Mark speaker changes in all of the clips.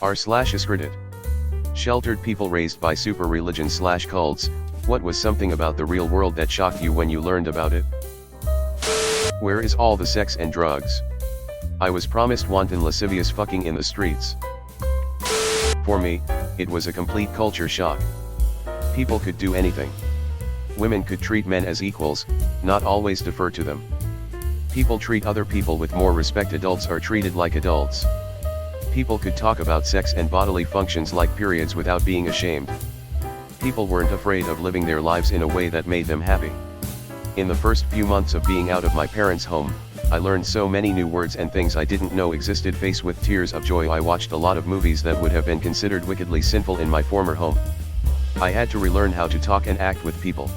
Speaker 1: r/askreddit. Sheltered people raised by super religion/cults. What was something about the real world that shocked you when you learned about it? Where is all the sex and drugs? I was promised wanton lascivious fucking in the streets. For me, it was a complete culture shock. People could do anything. Women could treat men as equals, not always defer to them. People treat other people with more respect. Adults are treated like adults. People could talk about sex and bodily functions like periods without being ashamed. People weren't afraid of living their lives in a way that made them happy. In the first few months of being out of my parents' home, I learned so many new words and things I didn't know existed. Faced with tears of joy, I watched a lot of movies that would have been considered wickedly sinful in my former home. I had to relearn how to talk and act with people.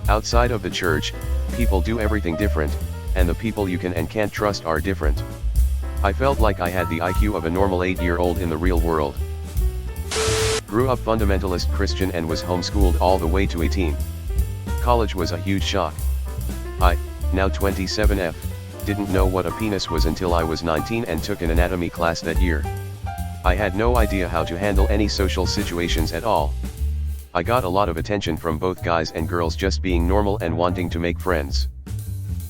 Speaker 1: Outside of the church, people do everything different, and the people you can and can't trust are different. I felt like I had the IQ of a normal 8-year-old in the real world. Grew up fundamentalist Christian and was homeschooled all the way to 18. College was a huge shock. I, now 27F, didn't know what a penis was until I was 19 and took an anatomy class that year. I had no idea how to handle any social situations at all. I got a lot of attention from both guys and girls just being normal and wanting to make friends.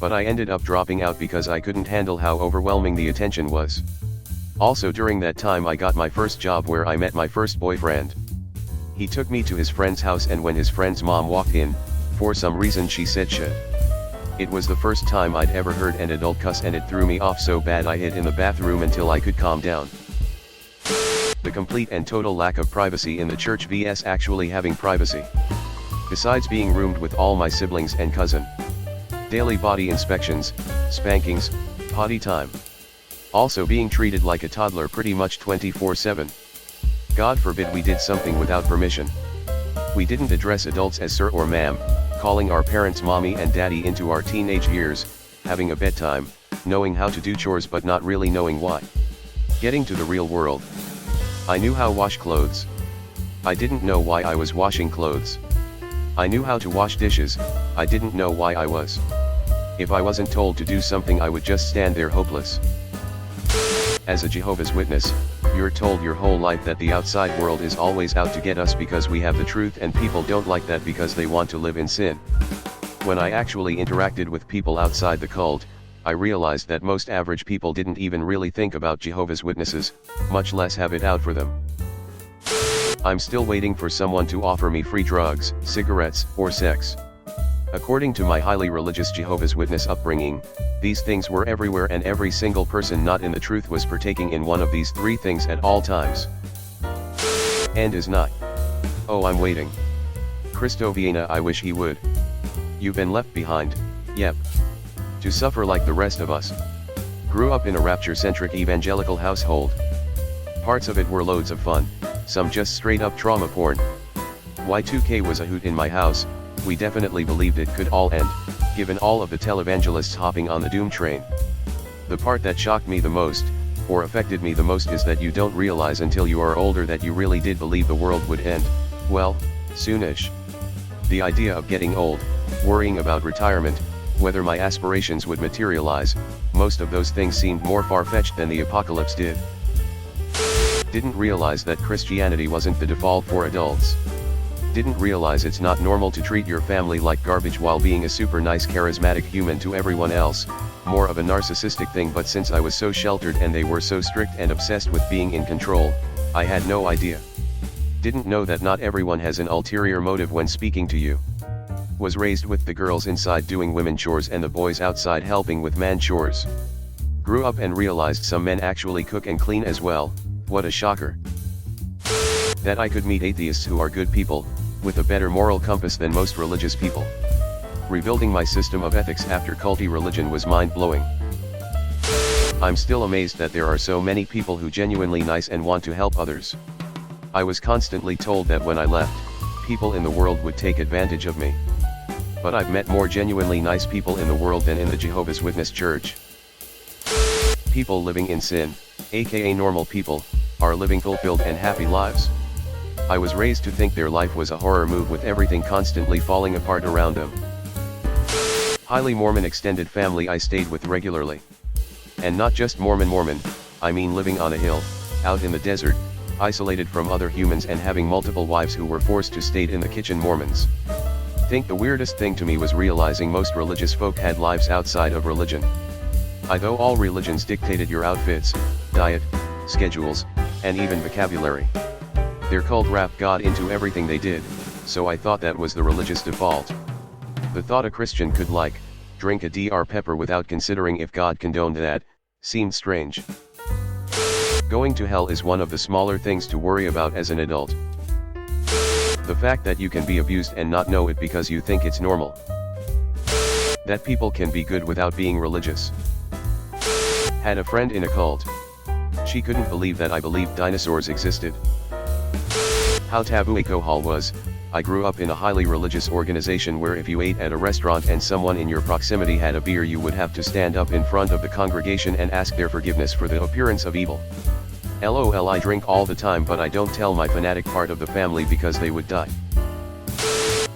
Speaker 1: But I ended up dropping out because I couldn't handle how overwhelming the attention was. Also during that time I got my first job where I met my first boyfriend. He took me to his friend's house, and when his friend's mom walked in, for some reason she said shit. It was the first time I'd ever heard an adult cuss, and it threw me off so bad I hid in the bathroom until I could calm down. The complete and total lack of privacy in the church vs actually having privacy. Besides being roomed with all my siblings and cousin. Daily body inspections, spankings, potty time. Also being treated like a toddler pretty much 24/7. God forbid we did something without permission. We didn't address adults as sir or ma'am, calling our parents mommy and daddy into our teenage years, having a bedtime, knowing how to do chores but not really knowing why. Getting to the real world. I knew how to wash clothes. I didn't know why I was washing clothes. I knew how to wash dishes, I didn't know why I was. If I wasn't told to do something I would just stand there hopeless. As a Jehovah's Witness, you're told your whole life that the outside world is always out to get us because we have the truth, and people don't like that because they want to live in sin. When I actually interacted with people outside the cult, I realized that most average people didn't even really think about Jehovah's Witnesses, much less have it out for them. I'm still waiting for someone to offer me free drugs, cigarettes, or sex. According to my highly religious Jehovah's Witness upbringing, these things were everywhere, and every single person not in the truth was partaking in one of these three things at all times. And is not. Oh, I'm waiting. Cristo Vienna, I wish he would. You've been left behind, yep. To suffer like the rest of us. Grew up in a rapture-centric evangelical household. Parts of it were loads of fun, some just straight up trauma porn. Y2K was a hoot in my house. We definitely believed it could all end, given all of the televangelists hopping on the doom train. The part that shocked me the most, or affected me the most, is that you don't realize until you are older that you really did believe the world would end, well, soonish. The idea of getting old, worrying about retirement, whether my aspirations would materialize, most of those things seemed more far-fetched than the apocalypse did. Didn't realize that Christianity wasn't the default for adults. Didn't realize it's not normal to treat your family like garbage while being a super nice charismatic human to everyone else, more of a narcissistic thing. But since I was so sheltered and they were so strict and obsessed with being in control, I had no idea. Didn't know that not everyone has an ulterior motive when speaking to you. Was raised with the girls inside doing women chores and the boys outside helping with man chores. Grew up and realized some men actually cook and clean as well. What a shocker. That I could meet atheists who are good people, with a better moral compass than most religious people. Rebuilding my system of ethics after culty religion was mind-blowing. I'm still amazed that there are so many people who genuinely nice and want to help others. I was constantly told that when I left, people in the world would take advantage of me. But I've met more genuinely nice people in the world than in the Jehovah's Witness church. People living in sin, aka normal people, are living fulfilled and happy lives. I was raised to think their life was a horror movie with everything constantly falling apart around them. Highly Mormon extended family I stayed with regularly. And not just Mormon, I mean living on a hill, out in the desert, isolated from other humans and having multiple wives who were forced to stay in the kitchen. Mormons. Think the weirdest thing to me was realizing most religious folk had lives outside of religion. Though all religions dictated your outfits, diet, schedules, and even vocabulary. Their cult wrapped God into everything they did, so I thought that was the religious default. The thought a Christian could drink a Dr. Pepper without considering if God condoned that, seemed strange. Going to hell is one of the smaller things to worry about as an adult. The fact that you can be abused and not know it because you think it's normal. That people can be good without being religious. Had a friend in a cult. She couldn't believe that I believed dinosaurs existed. How taboo alcohol was. I grew up in a highly religious organization where if you ate at a restaurant and someone in your proximity had a beer, you would have to stand up in front of the congregation and ask their forgiveness for the appearance of evil. LOL, I drink all the time, but I don't tell my fanatic part of the family because they would die.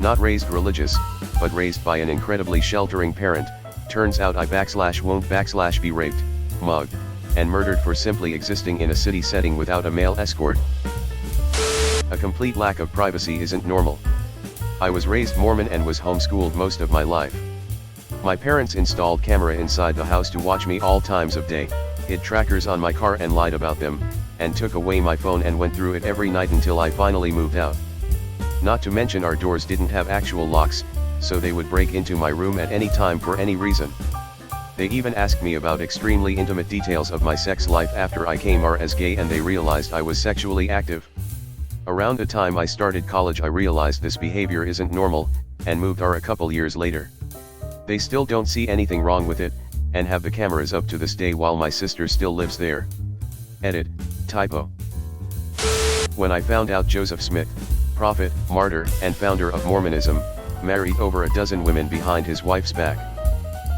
Speaker 1: Not raised religious, but raised by an incredibly sheltering parent. Turns out I /won't/be raped, mugged, and murdered for simply existing in a city setting without a male escort. A complete lack of privacy isn't normal. I was raised Mormon and was homeschooled most of my life. My parents installed camera inside the house to watch me all times of day, hid trackers on my car and lied about them, and took away my phone and went through it every night until I finally moved out. Not to mention our doors didn't have actual locks, so they would break into my room at any time for any reason. They even asked me about extremely intimate details of my sex life after I came out as gay and they realized I was sexually active. Around the time I started college I realized this behavior isn't normal, and moved out a couple years later. They still don't see anything wrong with it, and have the cameras up to this day while my sister still lives there. Edit, typo. When I found out Joseph Smith, prophet, martyr, and founder of Mormonism, married over a dozen women behind his wife's back.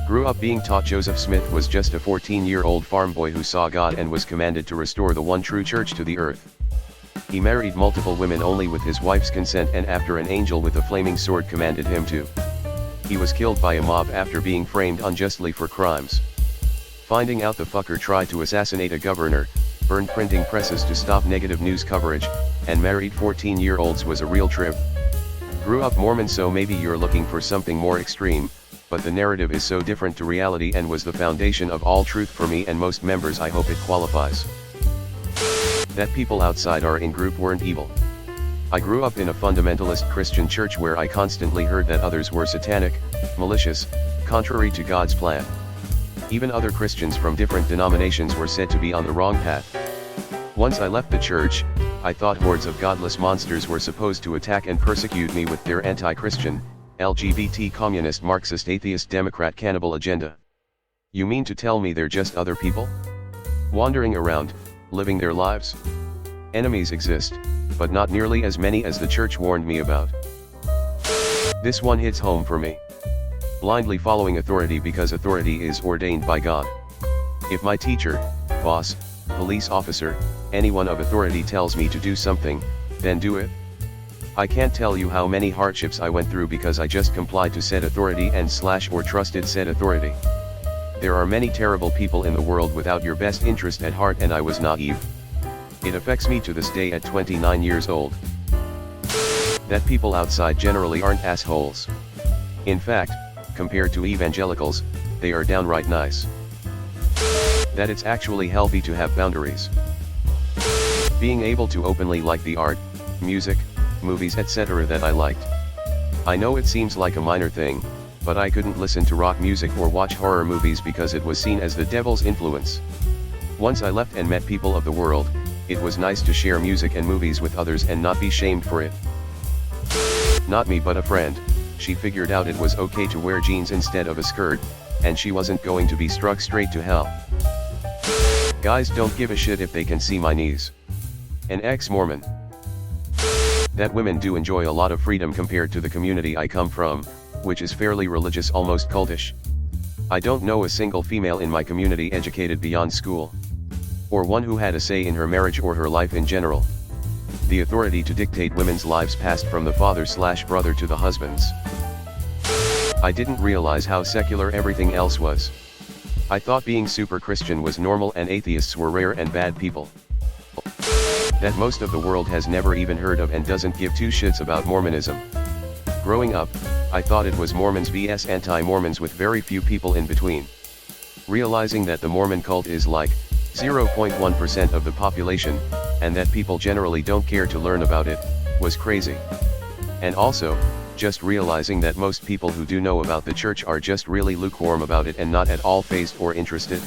Speaker 1: Grew up being taught Joseph Smith was just a 14-year-old farm boy who saw God and was commanded to restore the one true church to the earth. He married multiple women only with his wife's consent, and after an angel with a flaming sword commanded him to. He was killed by a mob after being framed unjustly for crimes. Finding out the fucker tried to assassinate a governor, burned printing presses to stop negative news coverage, and married 14-year-olds was a real trip. Grew up Mormon, so maybe you're looking for something more extreme, but the narrative is so different to reality and was the foundation of all truth for me and most members. I hope it qualifies. That people outside our in-group weren't evil. I grew up in a fundamentalist Christian church where I constantly heard that others were satanic, malicious, contrary to God's plan. Even other Christians from different denominations were said to be on the wrong path. Once I left the church, I thought hordes of godless monsters were supposed to attack and persecute me with their anti-Christian, LGBT, communist, Marxist, atheist, Democrat, cannibal agenda. You mean to tell me they're just other people? Wandering around, living their lives? Enemies exist, but not nearly as many as the church warned me about. This one hits home for me. Blindly following authority because authority is ordained by God. If my teacher, boss, police officer, anyone of authority tells me to do something, then do it. I can't tell you how many hardships I went through because I just complied to said authority or trusted said authority. There are many terrible people in the world without your best interest at heart, and I was naive. It affects me to this day at 29 years old. That people outside generally aren't assholes. In fact, compared to evangelicals, they are downright nice. That it's actually healthy to have boundaries. Being able to openly like the art, music, movies, etc. that I liked. I know it seems like a minor thing, but I couldn't listen to rock music or watch horror movies because it was seen as the devil's influence. Once I left and met people of the world, it was nice to share music and movies with others and not be shamed for it. Not me, but a friend. She figured out it was okay to wear jeans instead of a skirt, and she wasn't going to be struck straight to hell. Guys don't give a shit if they can see my knees. An ex-Mormon. That women do enjoy a lot of freedom compared to the community I come from, which is fairly religious, almost cultish. I don't know a single female in my community educated beyond school. Or one who had a say in her marriage or her life in general. The authority to dictate women's lives passed from the father/brother to the husbands. I didn't realize how secular everything else was. I thought being super Christian was normal and atheists were rare and bad people. that most of the world has never even heard of and doesn't give two shits about Mormonism. Growing up, I thought it was Mormons vs anti-Mormons with very few people in between. Realizing that the Mormon cult is like 0.1% of the population, and that people generally don't care to learn about it, was crazy. And also, just realizing that most people who do know about the church are just really lukewarm about it and not at all fazed or interested.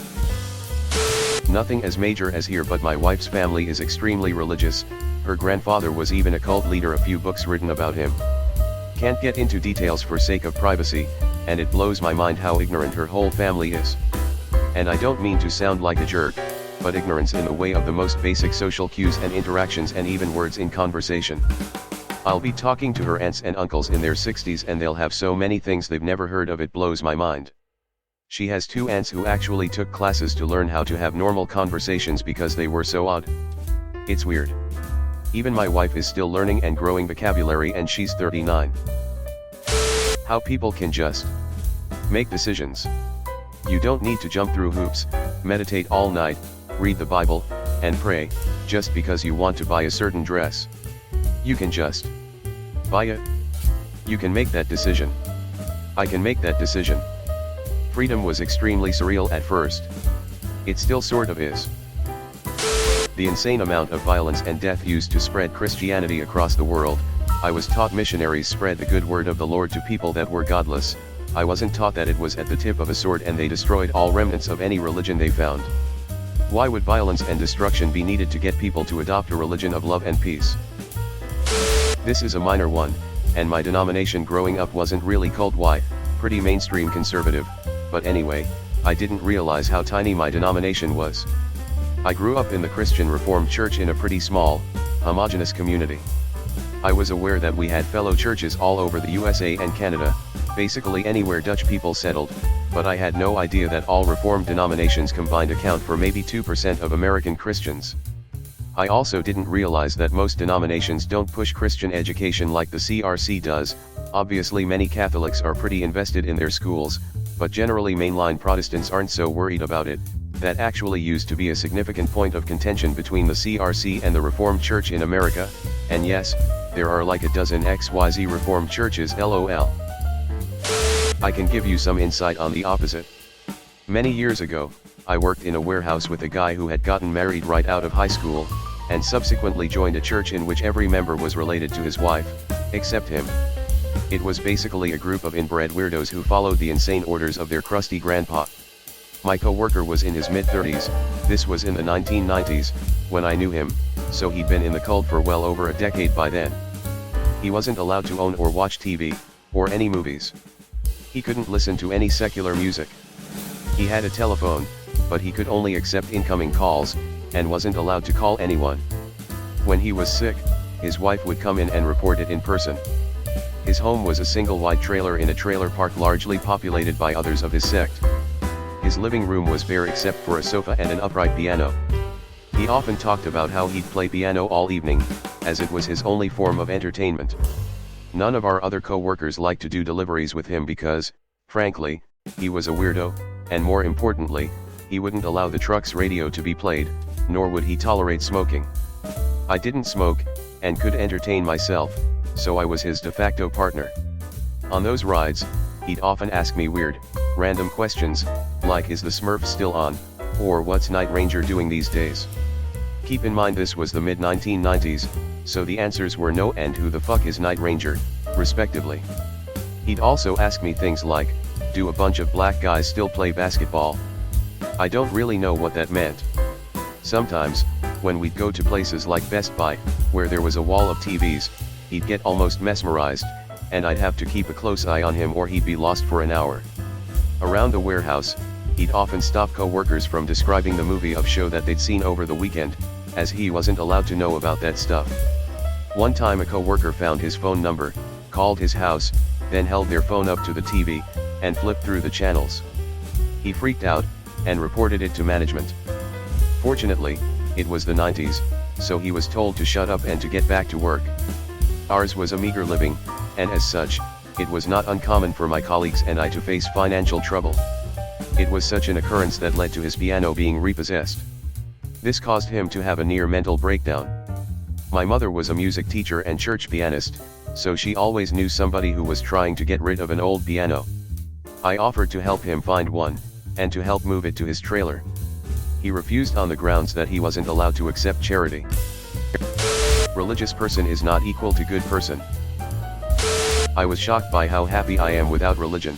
Speaker 1: Nothing as major as here, but my wife's family is extremely religious. Her grandfather was even a cult leader, a few books written about him. Can't get into details for sake of privacy, and it blows my mind how ignorant her whole family is. And I don't mean to sound like a jerk, but ignorance in the way of the most basic social cues and interactions and even words in conversation. I'll be talking to her aunts and uncles in their 60s and they'll have so many things they've never heard of, it blows my mind. She has two aunts who actually took classes to learn how to have normal conversations because they were so odd. It's weird. Even my wife is still learning and growing vocabulary and she's 39. How people can just make decisions. You don't need to jump through hoops, meditate all night, read the Bible, and pray, just because you want to buy a certain dress. You can just buy it. You can make that decision. I can make that decision. Freedom was extremely surreal at first. It still sort of is. The insane amount of violence and death used to spread Christianity across the world. I was taught missionaries spread the good word of the Lord to people that were godless. I wasn't taught that it was at the tip of a sword and they destroyed all remnants of any religion they found. Why would violence and destruction be needed to get people to adopt a religion of love and peace? This is a minor one, and my denomination growing up wasn't really cult. Why? Pretty mainstream conservative, but anyway, I didn't realize how tiny my denomination was. I grew up in the Christian Reformed Church in a pretty small, homogeneous community. I was aware that we had fellow churches all over the USA and Canada, basically anywhere Dutch people settled, but I had no idea that all Reformed denominations combined account for maybe 2% of American Christians. I also didn't realize that most denominations don't push Christian education like the CRC does. Obviously many Catholics are pretty invested in their schools, but generally mainline Protestants aren't so worried about it. That actually used to be a significant point of contention between the CRC and the Reformed Church in America, and yes, there are like a dozen XYZ Reformed churches, lol. I can give you some insight on the opposite. Many years ago, I worked in a warehouse with a guy who had gotten married right out of high school, and subsequently joined a church in which every member was related to his wife, except him. It was basically a group of inbred weirdos who followed the insane orders of their crusty grandpa. My co-worker was in his mid-30s, this was in the 1990s, when I knew him, so he'd been in the cult for well over a decade by then. He wasn't allowed to own or watch TV, or any movies. He couldn't listen to any secular music. He had a telephone, but he could only accept incoming calls, and wasn't allowed to call anyone. When he was sick, his wife would come in and report it in person. His home was a single wide trailer in a trailer park largely populated by others of his sect. His living room was bare except for a sofa and an upright piano. He often talked about how he'd play piano all evening, as it was his only form of entertainment. None of our other co-workers liked to do deliveries with him because, frankly, he was a weirdo, and more importantly, he wouldn't allow the truck's radio to be played, nor would he tolerate smoking. I didn't smoke, and could entertain myself, so I was his de facto partner. On those rides, he'd often ask me weird, random questions, like is the Smurf still on, or what's Night Ranger doing these days? Keep in mind this was the mid-1990s, so the answers were no and who the fuck is Night Ranger, respectively. He'd also ask me things like, do a bunch of black guys still play basketball? I don't really know what that meant. Sometimes, when we'd go to places like Best Buy, where there was a wall of TVs, he'd get almost mesmerized, and I'd have to keep a close eye on him or he'd be lost for an hour. Around the warehouse, he'd often stop co-workers from describing the movie or show that they'd seen over the weekend, as he wasn't allowed to know about that stuff. One time a co-worker found his phone number, called his house, then held their phone up to the TV, and flipped through the channels. He freaked out, and reported it to management. Fortunately, it was the 90s, so he was told to shut up and to get back to work. Ours was a meager living, and as such, it was not uncommon for my colleagues and I to face financial trouble. It was such an occurrence that led to his piano being repossessed. This caused him to have a near mental breakdown. My mother was a music teacher and church pianist, so she always knew somebody who was trying to get rid of an old piano. I offered to help him find one, and to help move it to his trailer. He refused on the grounds that he wasn't allowed to accept charity. Religious person is not equal to good person. I was shocked by how happy I am without religion.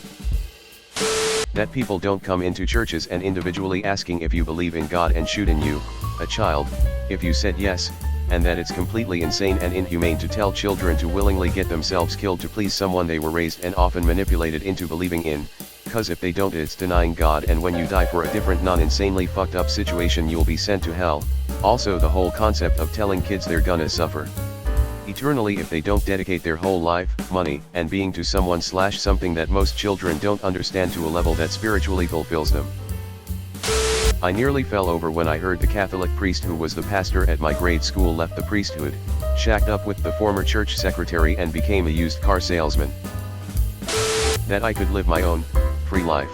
Speaker 1: That people don't come into churches and individually asking if you believe in God and shooting you, a child, if you said yes, and that it's completely insane and inhumane to tell children to willingly get themselves killed to please someone they were raised and often manipulated into believing in, cause if they don't it's denying God, and when you die for a different non-insanely fucked up situation you'll be sent to hell. Also the whole concept of telling kids they're gonna suffer eternally if they don't dedicate their whole life, money, and being to someone/something that most children don't understand to a level that spiritually fulfills them. I nearly fell over when I heard the Catholic priest who was the pastor at my grade school left the priesthood, shacked up with the former church secretary and became a used car salesman. That I could live my own, free life.